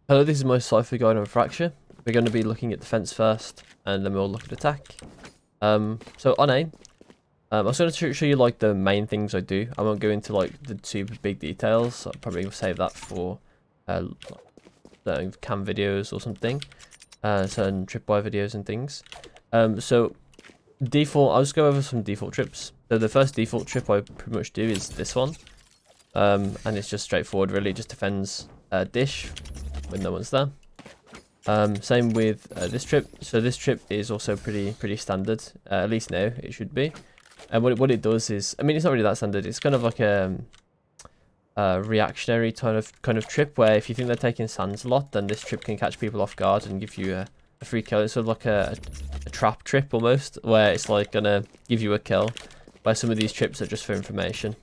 Hello, this is my Cypher guide on Fracture. We're going to be looking at defense first, and then we'll look at attack. So on aim, I was going to show you like the main things I do. I won't go into like the super big details. I'll probably save that for cam videos or something, certain tripwire videos and things. So default, I'll just go over some default trips. So the first default trip I pretty much do is this one, and it's just straightforward. Really, it just defends dish when no one's there. Same with this trip. So this trip is also pretty standard. At least now it should be. And what it does is, I mean, it's not really that standard. It's kind of like a reactionary kind of trip where if you think they're taking sands a lot, then this trip can catch people off guard and give you a free kill. It's sort of like a trap trip almost, where it's like gonna give you a kill. Where some of these trips are just for information.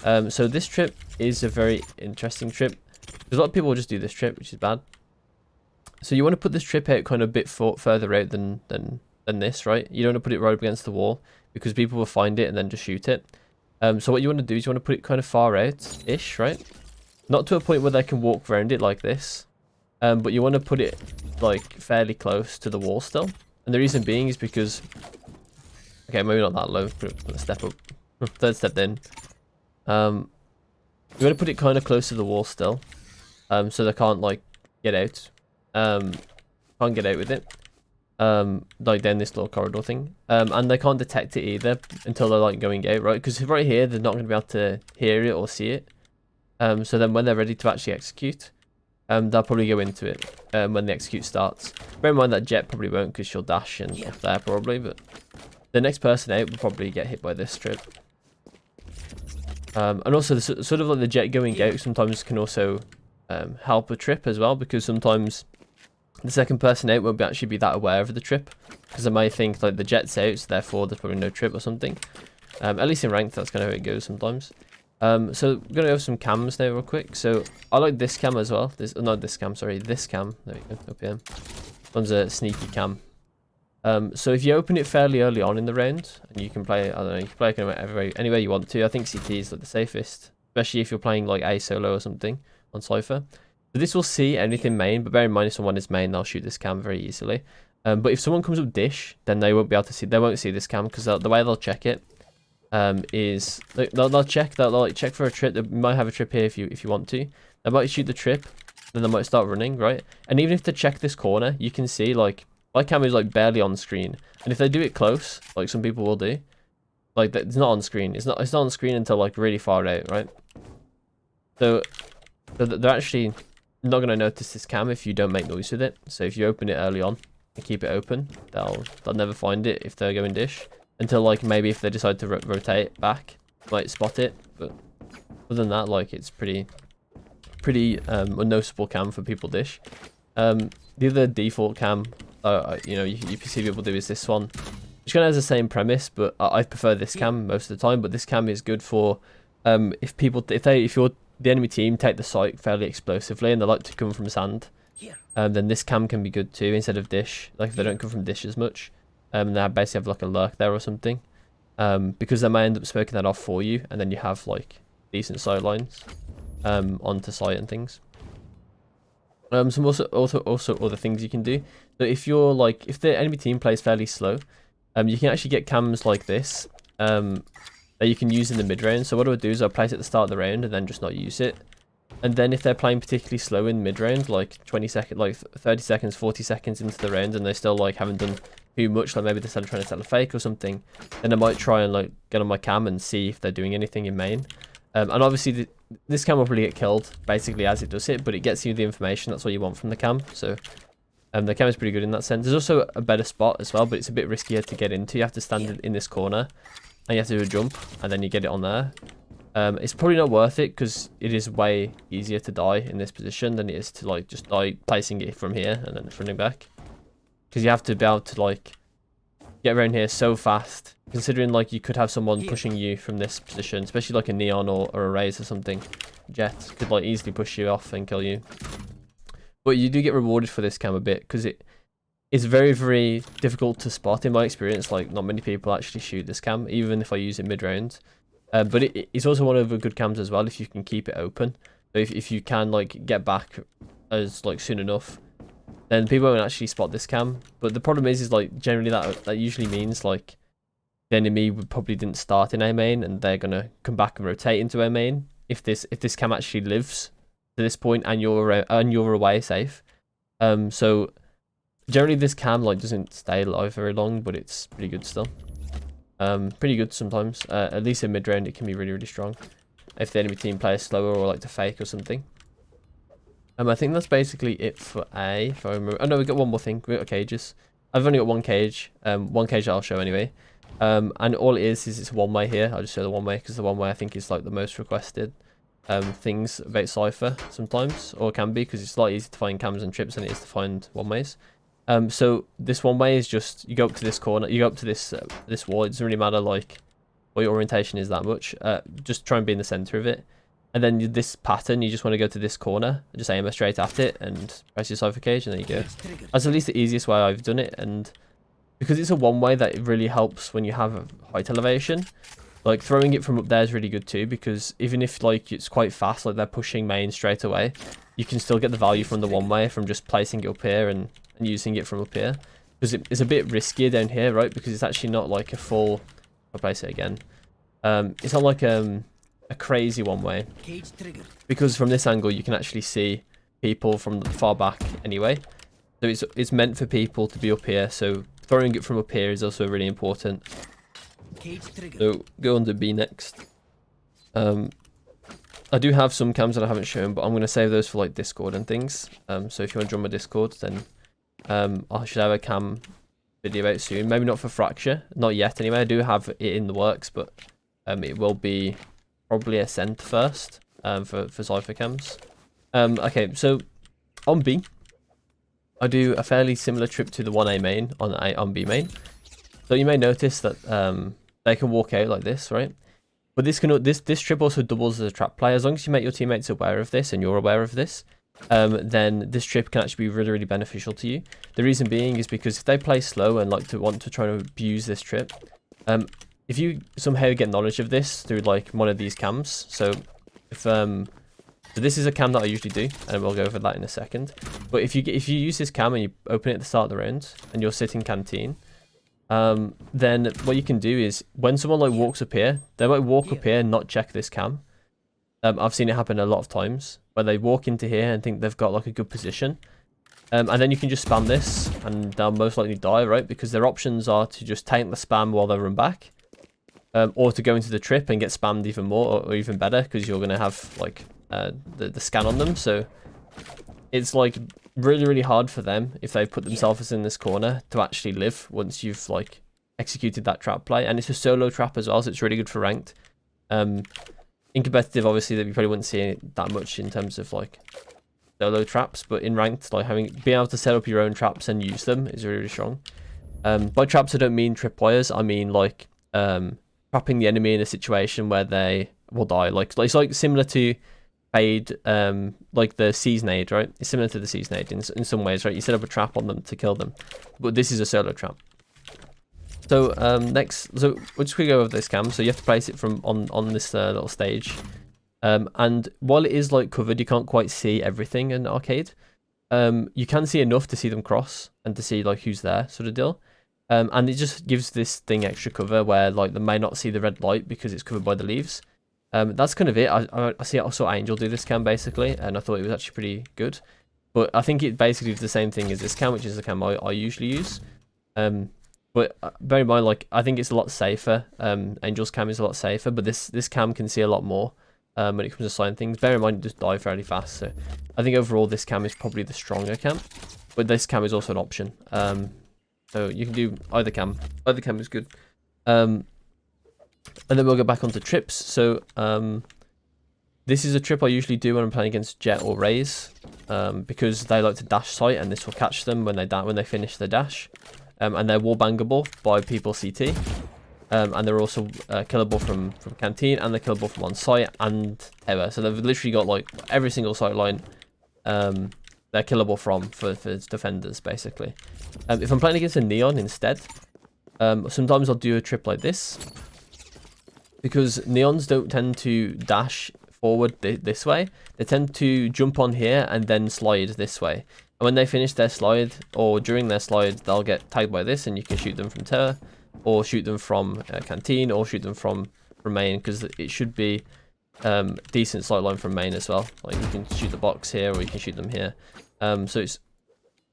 So this trip is a very interesting trip. Because a lot of people will just do this trip, which is bad. So you want to put this trip out kind of a bit further out than this, right? You don't want to put it right up against the wall because people will find it and then just shoot it. So what you want to do is you want to put it kind of far out-ish, right? Not to a point where they can walk around it like this. But you want to put it like fairly close to the wall still. And the reason being is because... Okay, maybe not that low. Let's step up. Third step in. You want to put it kind of close to the wall still. So they can't like get out. Can't get out with it. Like down this little corridor thing. And they can't detect it either until they're like going out, right? Because right here they're not going to be able to hear it or see it. So then when they're ready to actually execute, they'll probably go into it when the execute starts. Bear in mind that Jet probably won't because she'll dash and up there probably, but the next person out will probably get hit by this strip. And also the, sort of like the Jet going out sometimes can also help a trip as well, because sometimes the second person out won't actually be that aware of the trip because they might think like the Jet's out, so therefore there's probably no trip or something. At least in ranked, that's kind of how it goes sometimes. So we're gonna have some cams now real quick. So I like this cam as well. Not this cam, sorry, this cam. There we go, up here. One's a sneaky cam. So if you open it fairly early on in the round, and you can play, I don't know, you can play kind of anywhere you want to. I think CT is like the safest, especially if you're playing like A solo or something on Cypher. So this will see anything main, but bear in mind if someone is main, they'll shoot this cam very easily. But if someone comes up dish, then they won't be able to see. They won't see this cam because the way they'll check it is they'll check that they'll like check for a trip. They might have a trip here if you want to. They might shoot the trip, then they might start running, right? And even if they check this corner, you can see like my cam is like barely on screen, and if they do it close, like some people will do, like it's not on screen. It's not on screen until like really far out, right? So they're actually not going to notice this cam if you don't make noise with it. So if you open it early on and keep it open, they'll never find it if they're going dish until like maybe if they decide to rotate back, might spot it. But other than that, like it's pretty unnoticeable cam for people dish. The other default cam, you know, you see people do is this one, which kind of has the same premise, but I prefer this cam most of the time. But this cam is good for if you're the enemy team take the site fairly explosively and they like to come from sand, then this cam can be good too instead of dish. Like if they don't come from dish as much, they basically have like a lurk there or something, because they may end up smoking that off for you, and then you have like decent sight lines onto site and things. Some also other things you can do. So if you're like, if the enemy team plays fairly slow, you can actually get cams like this that you can use in the mid round. So what I would do is I'll place it at the start of the round and then just not use it. And then if they're playing particularly slow in mid round, like 20 seconds, like 30 seconds, 40 seconds into the round, and they still like haven't done too much, like maybe they're still trying to sell a fake or something, then I might try and like get on my cam and see if they're doing anything in main. And obviously this cam will probably get killed basically as it does it, but it gets you the information. That's what you want from the cam. So the cam is pretty good in that sense. There's also a better spot as well, but it's a bit riskier to get into. You have to stand in this corner and you have to do a jump and then you get it on there. It's probably not worth it because it is way easier to die in this position than it is to like just die placing it from here and then running back, because you have to be able to like get around here so fast, considering like you could have someone pushing you from this position, especially like a neon or a raise or something. Jet could like easily push you off and kill you. But you do get rewarded for this cam a bit because it is very difficult to spot in my experience. Like not many people actually shoot this cam, even if I use it mid round. But it's also one of the good cams as well if you can keep it open. So if you can like get back as like soon enough, then people won't actually spot this cam. But the problem is like generally that usually means like the enemy probably didn't start in A main, and they're gonna come back and rotate into A main if this cam actually lives to this point and you're away safe. So generally this cam like doesn't stay alive very long, but it's pretty good still. Pretty good sometimes. At least in mid round it can be really strong if the enemy team plays slower or like to fake or something. I think that's basically it for A. If I remember. Oh no, we got one more thing. We got cages. I've only got one cage. One cage that I'll show anyway. And all it is it's one way here. I'll just show the one way because the one way I think is like the most requested things about Cypher sometimes, or can be, because it's a lot easier to find cams and trips than it is to find one ways. So this one way is just you go up to this corner, you go up to this this wall. It doesn't really matter like what your orientation is that much. Just try and be in the center of it. And then this pattern, you just want to go to this corner, just aim straight at it and press your Cypher cage, and there you go. That's at least the easiest way I've done it, and because it's a one way, that it really helps when you have a height elevation. Like throwing it from up there is really good too, because even if like it's quite fast, like they're pushing main straight away, you can still get the value from the one way from just placing it up here and using it from up here. Because it's a bit riskier down here, right? Because it's actually not like a full, I'll place it again. It's not like a crazy one way, because from this angle you can actually see people from far back anyway. So it's meant for people to be up here, so throwing it from up here is also really important. So go on to B next. I do have some cams that I haven't shown, but I'm going to save those for like Discord and things. So if you want to join my Discord, then I should have a cam video out soon. Maybe not for Fracture, not yet anyway. I do have it in the works, but it will be probably Ascent first for Cypher cams. Okay, so on B, I do a fairly similar trip to the 1A main on B main. So you may notice that they can walk out like this, right? But this trip also doubles as a trap play. As long as you make your teammates aware of this and you're aware of this, then this trip can actually be really beneficial to you. The reason being is because if they play slow and want to try to abuse this trip, if you somehow get knowledge of this through like one of these cams, so if so this is a cam that I usually do, and we'll go over that in a second. But if you use this cam and you open it at the start of the round and you're sitting canteen, then what you can do is when someone like walks up here, they might walk up here and not check this cam. I've seen it happen a lot of times where they walk into here and think they've got like a good position, and then you can just spam this and they'll most likely die, right? Because their options are to just tank the spam while they run back, or to go into the trip and get spammed even more, or even better, because you're going to have like the scan on them. So it's like really hard for them if they put themselves in this corner to actually live once you've like executed that trap play. And it's a solo trap as well, so it's really good for ranked. In competitive, obviously, that you probably wouldn't see it that much in terms of like solo traps, but in ranked, like being able to set up your own traps and use them is really strong. By traps, I don't mean tripwires. I mean like trapping the enemy in a situation where they will die. Like it's like similar to Fade, like the Seasonade, right? It's similar to the Seasonade in some ways, right? You set up a trap on them to kill them, but this is a solo trap. So next, so we'll just quickly go over this cam. So you have to place it from on this little stage, and while it is like covered, you can't quite see everything in arcade. You can see enough to see them cross and to see like who's there, sort of deal. And it just gives this thing extra cover where like they may not see the red light because it's covered by the leaves. That's kind of it. I see also Angel do this cam basically, and I thought it was actually pretty good. But I think it basically is the same thing as this cam, which is the cam I usually use. But bear in mind, like I think it's a lot safer. Angel's cam is a lot safer, but this cam can see a lot more when it comes to sighting things. Bear in mind, it just die fairly fast. So I think overall this cam is probably the stronger cam, but this cam is also an option. So you can do either cam. Either cam is good. And then we'll go back onto trips. So this is a trip I usually do when I'm playing against Jet or Raze, because they like to dash sight, and this will catch them when they finish their dash. And they're wall bangable by people CT, and they're also killable from canteen, and they're killable from on site and tower. So they've literally got like every single sight line they're killable from for defenders basically. If I'm playing against a Neon instead, sometimes I'll do a trip like this, because Neons don't tend to dash forward this way, they tend to jump on here and then slide this way. And when they finish their slide, or during their slide, they'll get tagged by this, and you can shoot them from tower, or shoot them from canteen, or shoot them from main, because it should be decent sight line from main as well. Like you can shoot the box here, or you can shoot them here. So it's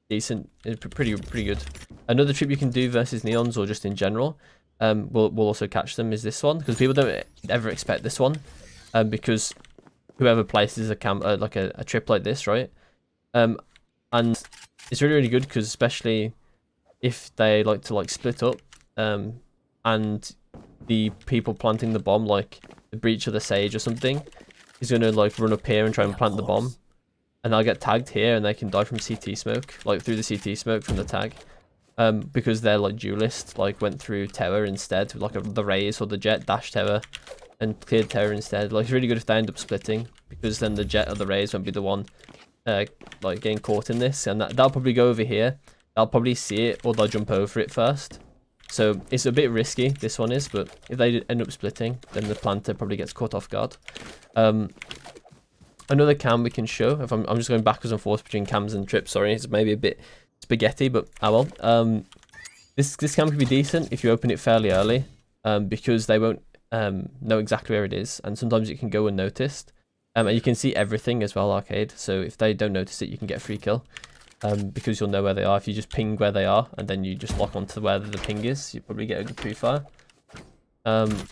decent, it's pretty good. Another trip you can do versus neons, or just in general, we'll also catch them, is this one, because people don't ever expect this one, because whoever places a like a trip like this, right? And it's really good, because especially if they like to like split up, and the people planting the bomb, like the breach of the sage or something, is gonna like run up here and try and plant the bomb, and they'll get tagged here, and they can die from CT smoke, like through the CT smoke from the tag, because they're like duelist, like went through tower instead, with like the raise or the jet dash tower and cleared tower instead. Like it's really good if they end up splitting, because then the jet or the raise won't be the one like getting caught in this, and they'll probably go over here, they'll probably see it, or they'll jump over it first. So it's a bit risky, this one is, but if they end up splitting, then the planter probably gets caught off guard. Another cam we can show, if I'm just going backwards and forwards between cams and trips, sorry, it's maybe a bit spaghetti, but oh well. This cam can be decent if you open it fairly early, because they won't know exactly where it is, and sometimes it can go unnoticed. And you can see everything as well, arcade, so if they don't notice it, you can get a free kill, because you'll know where they are. If you just ping where they are, and then you just lock onto where the ping is, you probably get a good pre-fire. And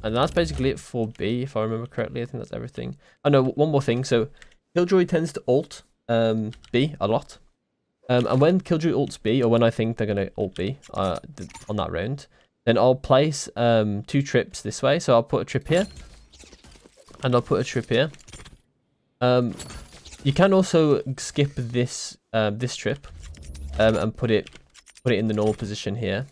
that's basically it for B, if I remember correctly. I think that's everything. Oh no, one more thing. So Killjoy tends to ult B a lot. And when Killjoy ults B, or when I think they're going to ult B on that round, then I'll place 2 trips this way. So I'll put a trip here, and I'll put a trip here. You can also skip this this trip and put it in the normal position here.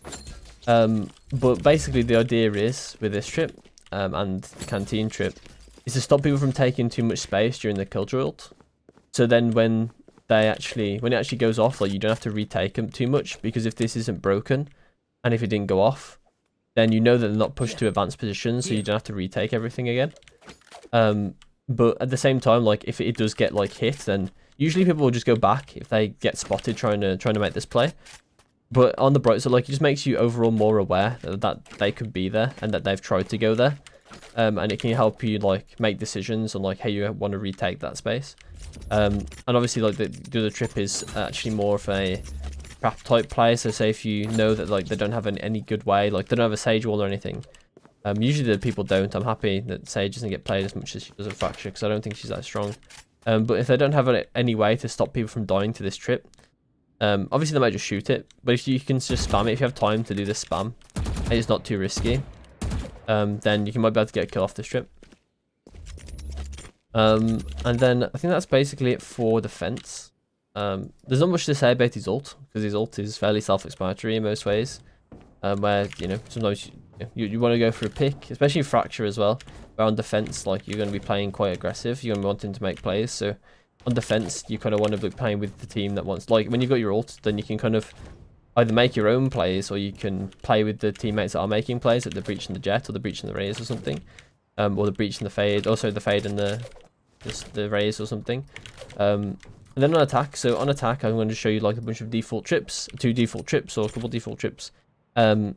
But basically the idea is with this trip and the canteen trip is to stop people from taking too much space during the Killjoy ult. So then when it actually goes off, like you don't have to retake them too much, because if this isn't broken and if it didn't go off, then you know that they're not pushed to advanced positions, so you don't have to retake everything again. But at the same time, like if it does get like hit, then usually people will just go back if they get spotted trying to make this play. But on the bright side, like it just makes you overall more aware that they could be there and that they've tried to go there, and it can help you like make decisions on like how you want to retake that space. And obviously, like the other trip is actually more of a trap type play. So say if you know that like they don't have any good way, like they don't have a sage wall or anything. Usually the people don't. I'm happy that Sage doesn't get played as much as she does in Fracture, because I don't think she's that strong. But if they don't have any way to stop people from dying to this trip, obviously they might just shoot it. But if you can just spam it, if you have time to do this spam, and it's not too risky, then you might be able to get a kill off this trip. And then I think that's basically it for defense. There's not much to say about his ult, because his ult is fairly self-explanatory in most ways. Where, you know, sometimes you want to go for a pick, especially Fracture as well, where on defense, like, you're going to be playing quite aggressive, you're going to be wanting to make plays. So on defense, you kind of want to be playing with the team that wants, like, when you've got your ult, then you can kind of either make your own plays, or you can play with the teammates that are making plays, like the breach and the jet, or the breach and the raise or something, or the breach and the fade, also the fade and the raise or something. And then on attack, so on attack, I'm going to show you like a bunch of default trips, 2 default trips or a couple default trips, and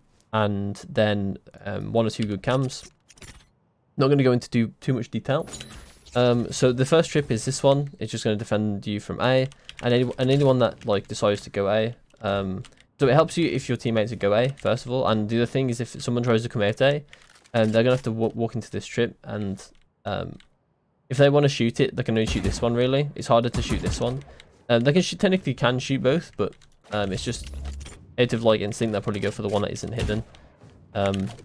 then 1 or 2 good cams. Not going to go into too much detail. So the first trip is this one. It's just going to defend you from A, and anyone that like decides to go A. So it helps you if your teammates would go A first of all, and the other thing is if someone tries to come out A, they're going to have to walk into this trip, and if they want to shoot it, they can only shoot this one. Really, it's harder to shoot this one. They can technically shoot both, but it's just out of like instinct, they'll probably go for the one that isn't hidden.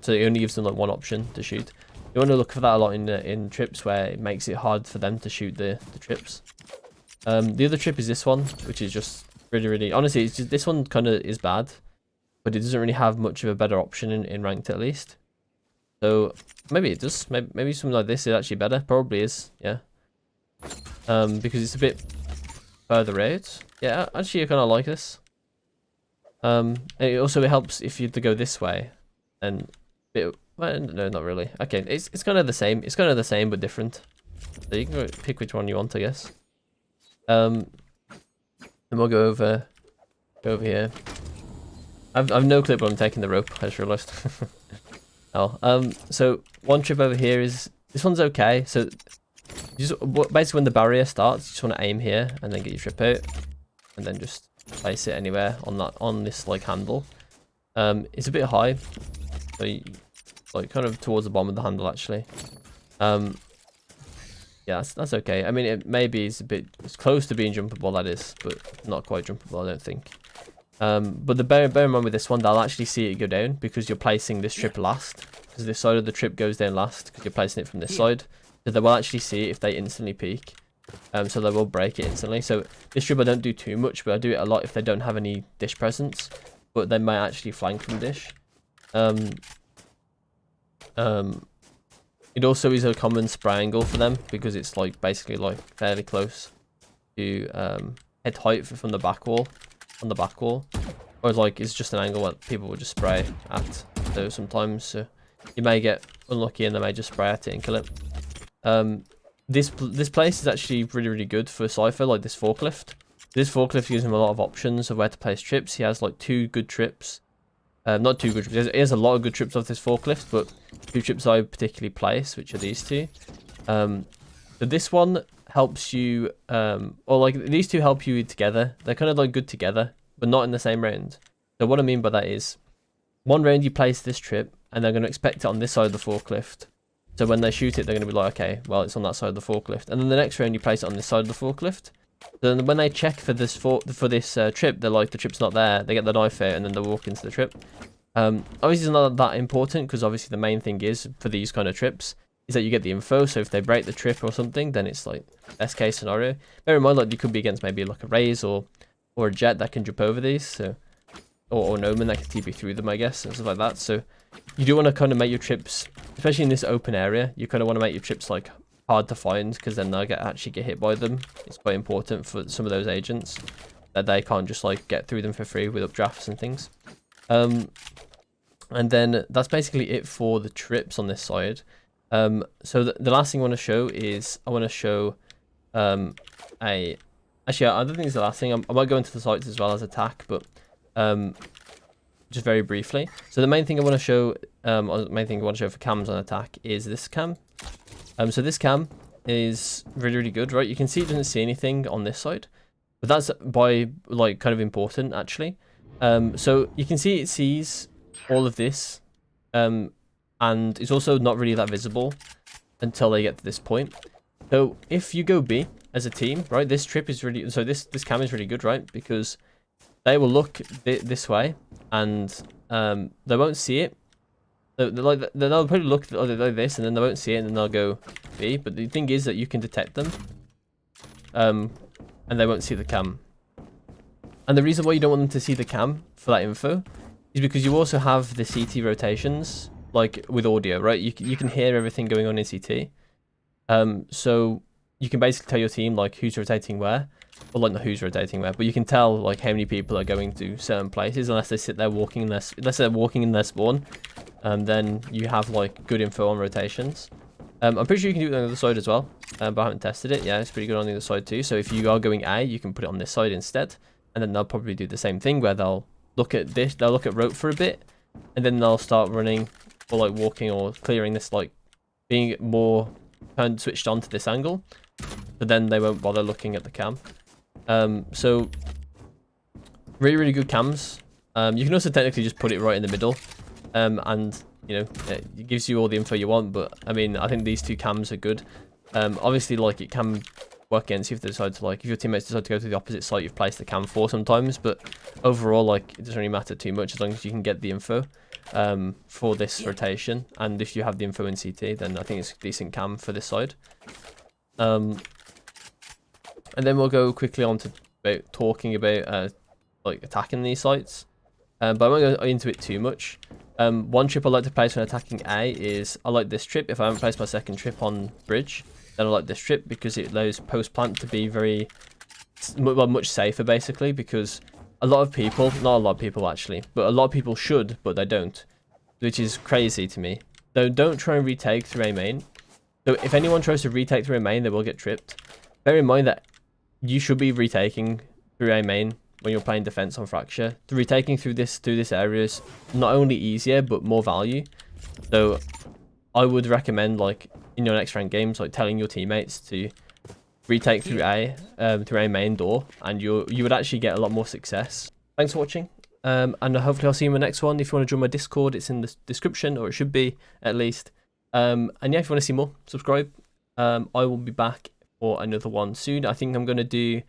So it only gives them like one option to shoot. You want to look for that a lot in trips, where it makes it hard for them to shoot the trips. The other trip is this one, which is just really honestly, it's just, this one kind of is bad, but it doesn't really have much of a better option in ranked at least. So maybe it does. Maybe something like this is actually better. Probably is, yeah. Because it's a bit further out. Yeah, actually I kind of like this. It helps if you had to go this way, and well, no, not really. Okay, it's kind of the same. It's kind of the same but different. So you can go pick which one you want, I guess. Then we'll go over here. I've no clue, but I'm taking the rope. I just realised. Oh, so one trip over here is this one's okay. So just basically when the barrier starts, you just want to aim here and then get your trip out, and then just place it anywhere on this like handle. It's a bit high, so like kind of towards the bottom of the handle actually. Yeah, that's okay. I mean, it maybe is it's close to being jumpable, that is, but not quite jumpable, I don't think. But bear in mind with this one, they'll actually see it go down because you're placing this trip last. Because this side of the trip goes down last because you're placing it from this side. So they will actually see it if they instantly peek. So they will break it instantly. So this trip I don't do too much, but I do it a lot if they don't have any dish presence. But they might actually flank from dish. It also is a common spray angle for them because it's like basically like fairly close to head height from the back wall, on the back wall. Or like it's just an angle that people will just spray at though sometimes. So you may get unlucky and they may just spray at it and kill it. This place is actually really good for Cypher, like this forklift. This forklift gives him a lot of options of where to place trips. He has like 2 good trips. Not 2 good trips. He has a lot of good trips off this forklift, but 2 trips I particularly place, which are these 2. So this one helps you, or like these 2 help you together. They're kind of like good together, but not in the same round. So what I mean by that is, one round you place this trip, and they're going to expect it on this side of the forklift. So when they shoot it, they're going to be like, okay, well, it's on that side of the forklift. And then the next round you place it on this side of the forklift. Then when they check for this trip, they're like, the trip's not there. They get the knife out and then they walk into the trip. Obviously it's not that important because obviously the main thing is for these kind of trips is that you get the info. So if they break the trip or something, then it's like best case scenario. Bear in mind, like you could be against maybe like a Raze or a Jet that can jump over these, so or Noman that can TP through them, I guess, and stuff like that. So you do want to kind of make your trips, especially in this open area, you kind of want to make your trips like hard to find because then they'll actually get hit by them. It's quite important for some of those agents that they can't just like get through them for free with updrafts and things. And then that's basically it for the trips on this side. So the last thing I want to show is I want to show actually I don't think it's the last thing. I might go into the sites as well as attack, but just very briefly. So the main thing I want to show, for cams on attack is this cam. So this cam is really good, right? You can see it doesn't see anything on this side, but that's by like kind of important actually. So you can see it sees all of this, and it's also not really that visible until they get to this point. So if you go B as a team, right, this trip is really, so this cam is really good, right? Because they will look this way and they won't see it. They'll probably look like this and then they won't see it and then they'll go B. But the thing is that you can detect them, and they won't see the cam. And the reason why you don't want them to see the cam for that info is because you also have the CT rotations, like with audio, right? You can hear everything going on in CT. So you can basically tell your team like who's rotating where, or like not who's rotating where, but you can tell like how many people are going to certain places unless they sit there walking in their, unless they're walking in their spawn. Then you have like good info on rotations. I'm pretty sure you can do it on the other side as well, but I haven't tested it. Yeah, it's pretty good on the other side too. So if you are going A, you can put it on this side instead, and then they'll probably do the same thing where they'll look at this, they'll look at rope for a bit, and then they'll start running or like walking or clearing this, like being more kind of switched on to this angle, but then they won't bother looking at the cam. So really good cams. You can also technically just put it right in the middle, and you know it gives you all the info you want. But I mean, I think these 2 cams are good. Obviously, like it can work against you if they decide to, like, if your teammates decide to go to the opposite site you've placed the cam for sometimes. But overall, like, it doesn't really matter too much as long as you can get the info for this rotation. And if you have the info in CT, then I think it's a decent cam for this side. And then we'll go quickly on to talking about like attacking these sites, but I won't go into it too much. One trip I like to place when attacking A is I like this trip. If I haven't placed my second trip on bridge, then I like this trip because it allows post plant to be much safer basically, because a lot of people, not a lot of people actually, but a lot of people should, but they don't, which is crazy to me. So don't try and retake through A main. So if anyone tries to retake through a main, they will get tripped. Bear in mind that you should be retaking through a main when you're playing defense on Fracture. The retaking through this area is not only easier but more value. So I would recommend, like, in your next ranked games, like telling your teammates to retake through a main door, and you would actually get a lot more success. Thanks for watching, and hopefully I'll see you in my next one. If you want to join my Discord, it's in the description, or it should be at least. And yeah, if you want to see more, subscribe. I will be back for another one soon. I think I'm going to do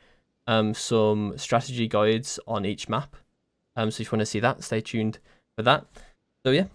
some strategy guides on each map. So if you want to see that, stay tuned for that. So yeah,